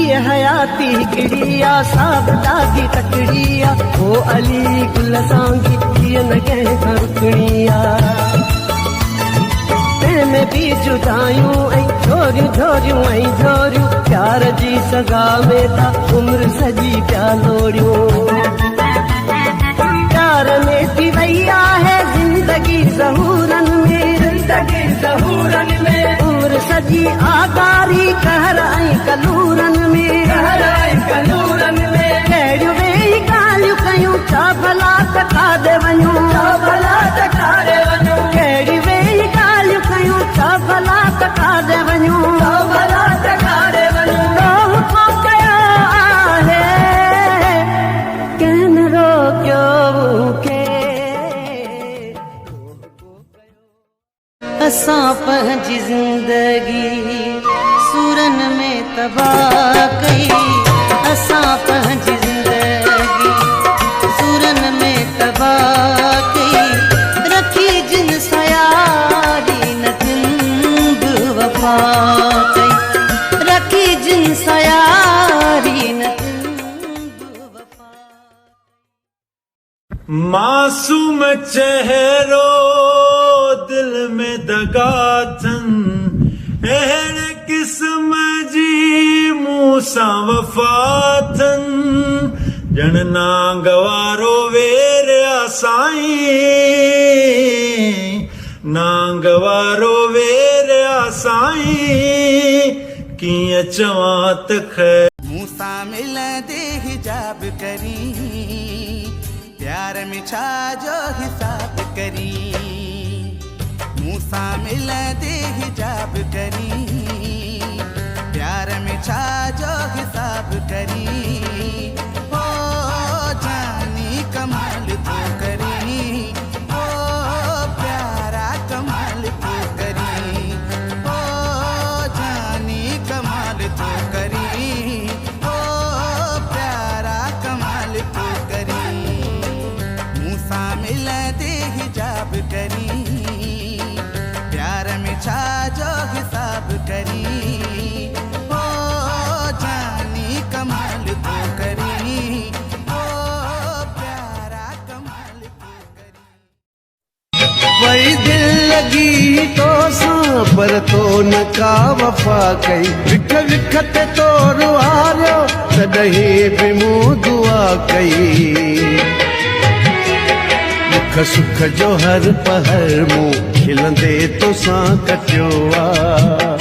ये हयाती हिकड़िया साब दागी तकड़िया ओ अली गुल सांगी किए न कंहिं रुकणिया में भी जुदायूं ऐं झोरियूं झोरियूं ऐं झोरियूं प्यार जी सगा में था उम्र सजी पिया लोड़ियूं प्यार में थी वई आहे जिंदगी ज़हूरन में उम्र सजी आगारी कहर ऐं कलूरन में कहिड़ियूं वेही ॻाल्हियूं कयूं छा भला तकारे वञूं कहिड़ी वेही ॻाल्हियूं कयूं छा भला तकारे वञूं हुकुम कयो आहे कंहिं न रोकियो मूंखे असां पंहिंजी ज़िंदगी सूरन में तबाह कई असां पंहिंजी ज़िंदगी सूरन में तबाह कई रखी जिन सयारी न जिंद वफा कई रखी जिन सयारी न जिंद वफा मासूम चेहरो दिल में दगा थन अहिड़े क़िस्म जी मूं सां वफ़ा थन ॼण नांगवारो वेरिया साईं नांगवारो वेरिया साईं कीअं चवां त ख़ैर मूं सां मिलंदे हिजाब करी प्यार में छा जो हिसाब करी मूं सां मिलंदे हिजाब करी प्यार में छा जो हिसाब करी ओ जानी कमाल तो करी ओ प्यारा कमाल तो करी ओ जानी कमाल तो करी ओ प्यारा कमाल तो करी मूं सां मिलंदे हिजाब करी प्यार में छा जो हिसाब करी ओ जानी कमाल तो करी ओ प्यारा कमाल तो करी वही दिल लगी तो सां पर तो न का वफ़ा कई विख विख ते तो रुआरियो तॾहिं बि मूं दुआ कई दुख सुख जो हर पहर मूं खिलंदे तो सां कटियो आ